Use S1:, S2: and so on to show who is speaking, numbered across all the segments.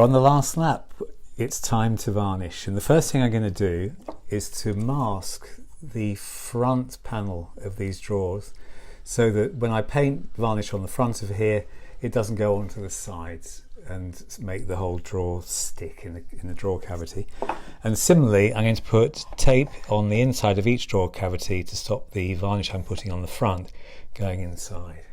S1: on the last lap. It's time to varnish, and the first thing I'm going to do is to mask the front panel of these drawers so that when I paint varnish on the front of here, it doesn't go onto the sides and make the whole drawer stick in the drawer cavity. And similarly, I'm going to put tape on the inside of each drawer cavity to stop the varnish I'm putting on the front going inside.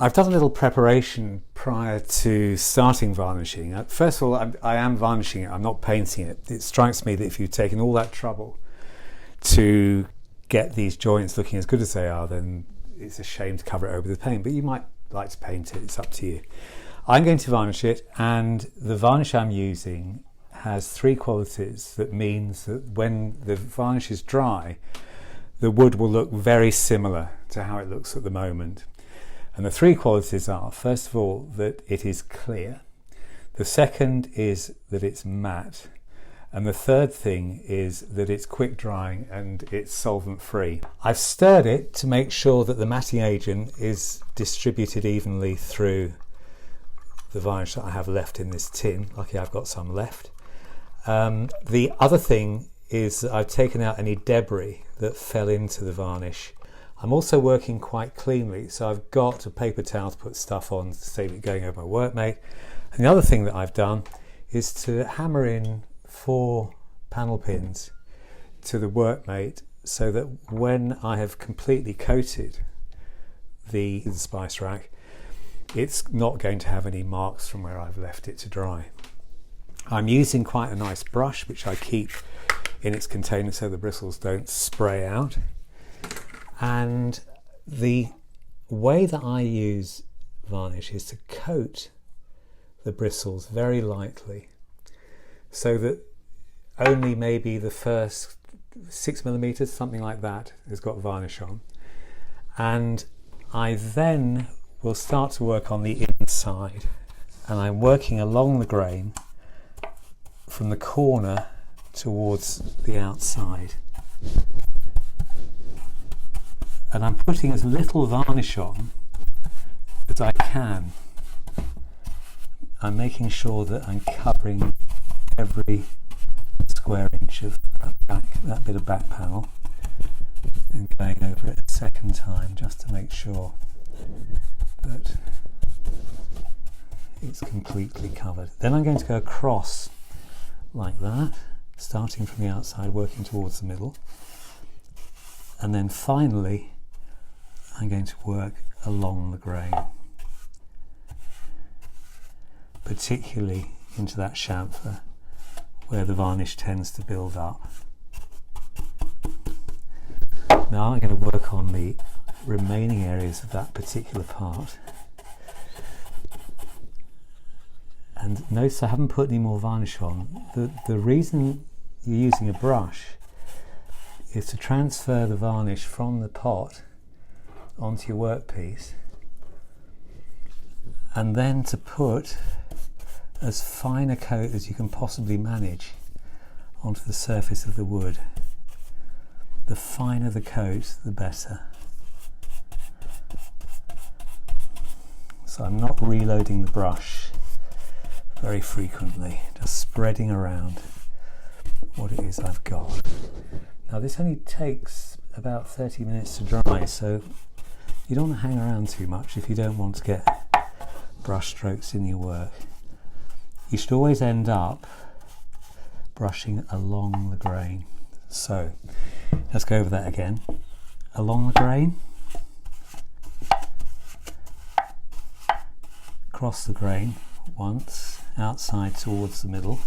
S1: I've done a little preparation prior to starting varnishing. First of all, I am varnishing it, I'm not painting it. It strikes me that if you've taken all that trouble to get these joints looking as good as they are, then it's a shame to cover it over with paint, but you might like to paint it, it's up to you. I'm going to varnish it, and the varnish I'm using has three qualities that means that when the varnish is dry, the wood will look very similar to how it looks at the moment. And the three qualities are, first of all, that it is clear. The second is that it's matte. And the third thing is that it's quick drying and it's solvent free. I've stirred it to make sure that the matting agent is distributed evenly through the varnish that I have left in this tin. Lucky I've got some left. The other thing is that I've taken out any debris that fell into the varnish. I'm also working quite cleanly, so I've got a paper towel to put stuff on to save it going over my Workmate. And the other thing that I've done is to hammer in 4 panel pins to the Workmate so that when I have completely coated the spice rack, it's not going to have any marks from where I've left it to dry. I'm using quite a nice brush which I keep in its container so the bristles don't spray out. And the way that I use varnish is to coat the bristles very lightly so that only maybe the first 6mm, something like that, has got varnish on. And I then will start to work on the inside, and I'm working along the grain from the corner towards the outside. And I'm putting as little varnish on as I can. I'm making sure that I'm covering every square inch of that bit of back panel, and going over it a second time just to make sure that it's completely covered. Then I'm going to go across like that, starting from the outside, working towards the middle, and then finally I'm going to work along the grain, particularly into that chamfer where the varnish tends to build up. Now I'm going to work on the remaining areas of that particular part. And notice I haven't put any more varnish on. The reason you're using a brush is to transfer the varnish from the pot onto your workpiece, and then to put as fine a coat as you can possibly manage onto the surface of the wood. The finer the coat, the better. So I'm not reloading the brush very frequently, just spreading around what it is I've got. Now this only takes about 30 minutes to dry, so you don't want to hang around too much if you don't want to get brush strokes in your work. You should always end up brushing along the grain. So let's go over that again. Along the grain, across the grain once, outside towards the middle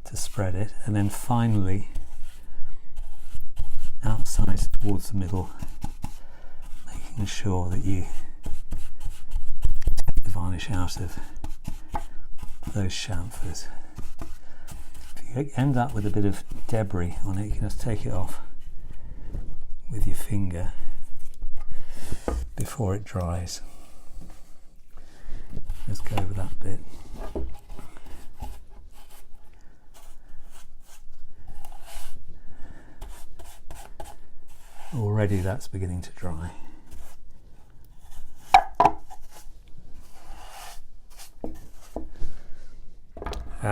S1: to spread it, and then finally outside towards the middle, making sure that you take the varnish out of those chamfers. If you end up with a bit of debris on it, you can just take it off with your finger before it dries. Let's go over that bit. Already that's beginning to dry.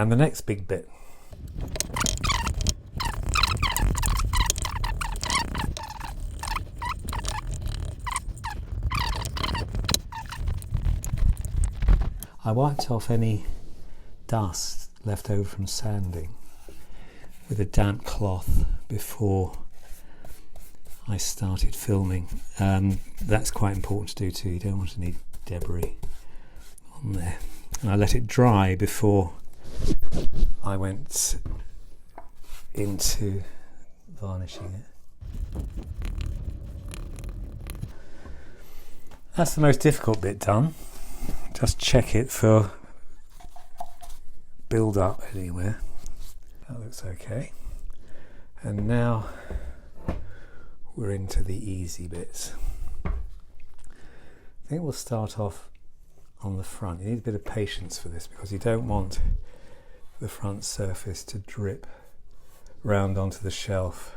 S1: And the next big bit. I wiped off any dust left over from sanding with a damp cloth before I started filming. That's quite important to do too. You don't want any debris on there. And I let it dry before I went into varnishing it. That's the most difficult bit done. Just check it for build up anywhere. That looks okay. And now we're into the easy bits. I think we'll start off on the front. You need a bit of patience for this because you don't want the front surface to drip round onto the shelf.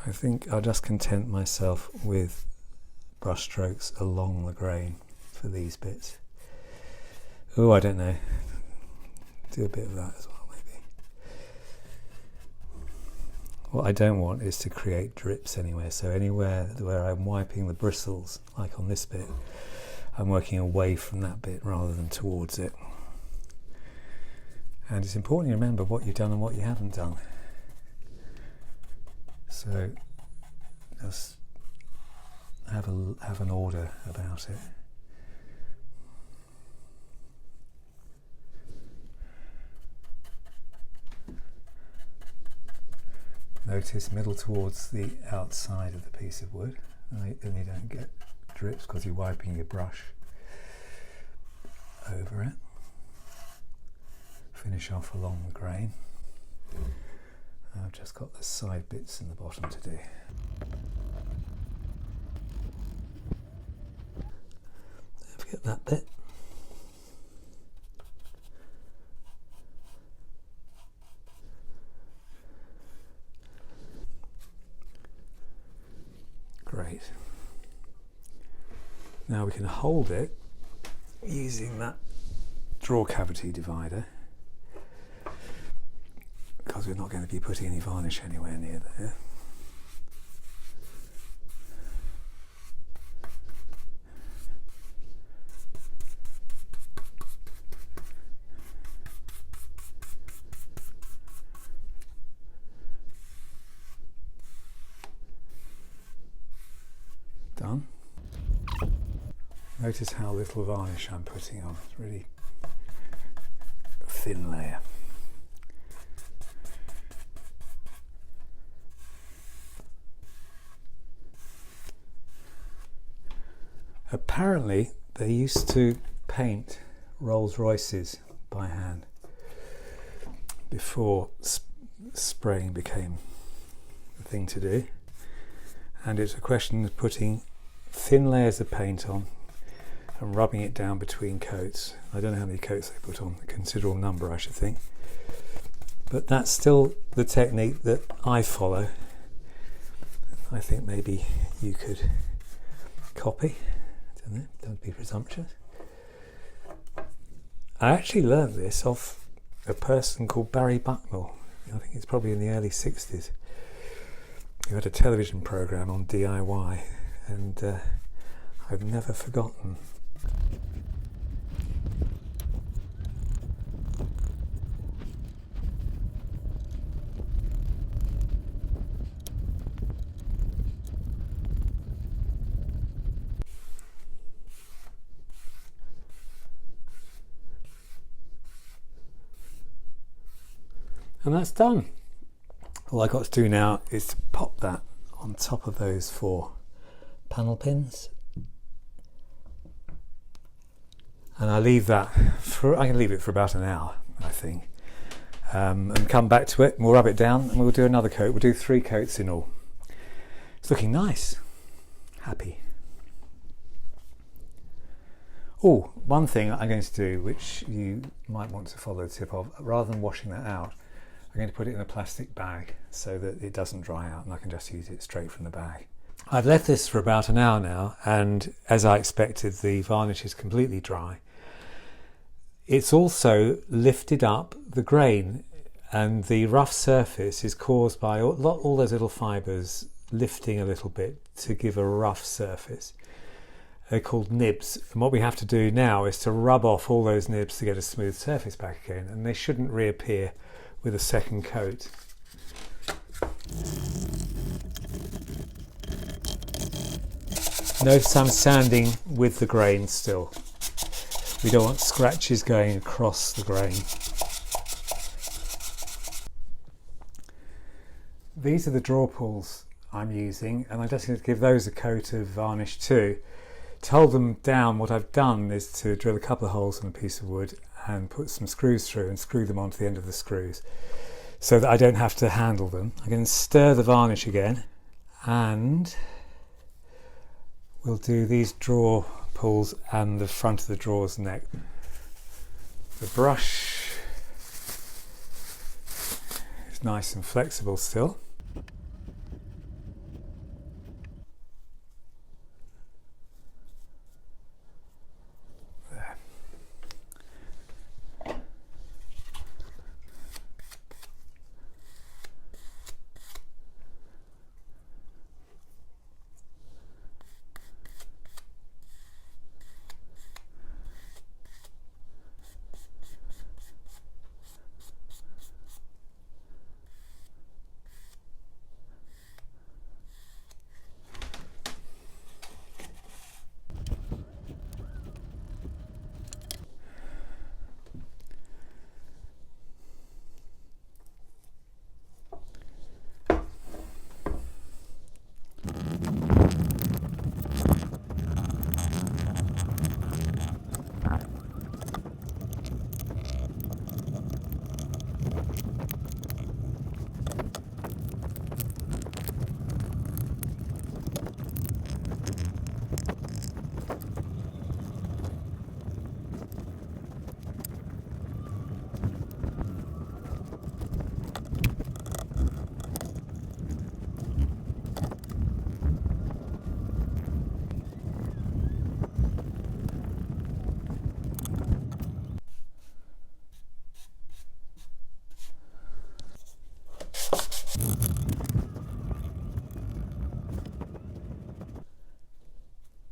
S1: I think I'll just content myself with brush strokes along the grain for these bits. Oh, I don't know. Do a bit of that as well, maybe. What I don't want is to create drips anywhere. So anywhere where I'm wiping the bristles, like on this bit, I'm working away from that bit rather than towards it. And it's important you remember what you've done and what you haven't done. So just have an order about it. Notice middle towards the outside of the piece of wood, and you don't get drips because you're wiping your brush over it. Finish off along the grain. I've just got the side bits in the bottom to do. Don't forget that bit. Great. Now we can hold it using that drawer cavity divider, because we're not going to be putting any varnish anywhere near there. Done. Notice how little varnish I'm putting on. It's really a thin layer. Apparently they used to paint Rolls Royces by hand before spraying became the thing to do, and it's a question of putting thin layers of paint on and rubbing it down between coats. I don't know how many coats they put on, a considerable number I should think, but that's still the technique that I follow. I think maybe you could copy. Don't be presumptuous. I actually learned this off a person called Barry Bucknell. I think it's probably in the early 60s. He had a television programme on DIY, and I've never forgotten. And that's done. All I've got to do now is to pop that on top of those 4 panel pins. And I leave that I can leave it for about an hour, I think. And come back to it, and we'll rub it down, and we'll do another coat. We'll do 3 coats in all. It's looking nice. Happy. Oh, one thing I'm going to do, which you might want to follow the tip of, rather than washing that out, I'm going to put it in a plastic bag so that it doesn't dry out and I can just use it straight from the bag. I've left this for about an hour now, and as I expected, the varnish is completely dry. It's also lifted up the grain, and the rough surface is caused by all those little fibres lifting a little bit to give a rough surface. They're called nibs, and what we have to do now is to rub off all those nibs to get a smooth surface back again, and they shouldn't reappear with a second coat. Notice I'm sanding with the grain still. We don't want scratches going across the grain. These are the draw pulls I'm using, and I'm just going to give those a coat of varnish too. To hold them down, what I've done is to drill a couple of holes in a piece of wood and put some screws through and screw them onto the end of the screws so that I don't have to handle them. I'm going to stir the varnish again, and we'll do these draw pulls and the front of the drawer's neck. The brush is nice and flexible still.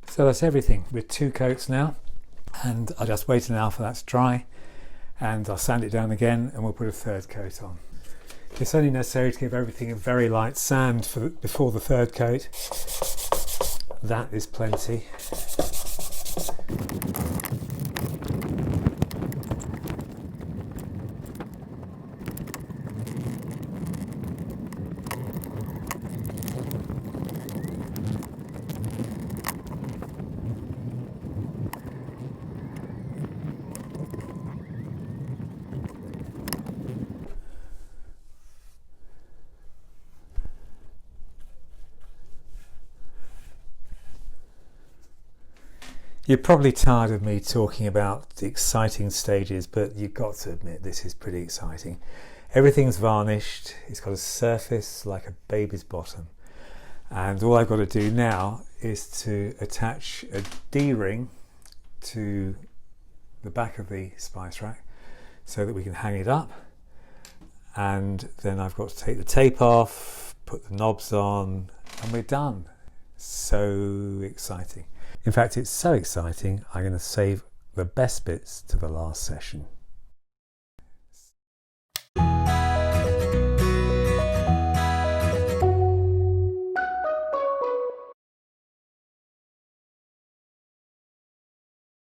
S1: So that's everything with 2 coats now, and I'll just wait now for that to dry, and I'll sand it down again and we'll put a 3rd coat on. It's only necessary to give everything a very light sand before the 3rd coat. That is plenty. You're probably tired of me talking about the exciting stages, but you've got to admit this is pretty exciting. Everything's varnished, it's got a surface like a baby's bottom, and all I've got to do now is to attach a D-ring to the back of the spice rack so that we can hang it up, and then I've got to take the tape off, put the knobs on, and we're done. So exciting. In fact, it's so exciting, I'm going to save the best bits to the last session.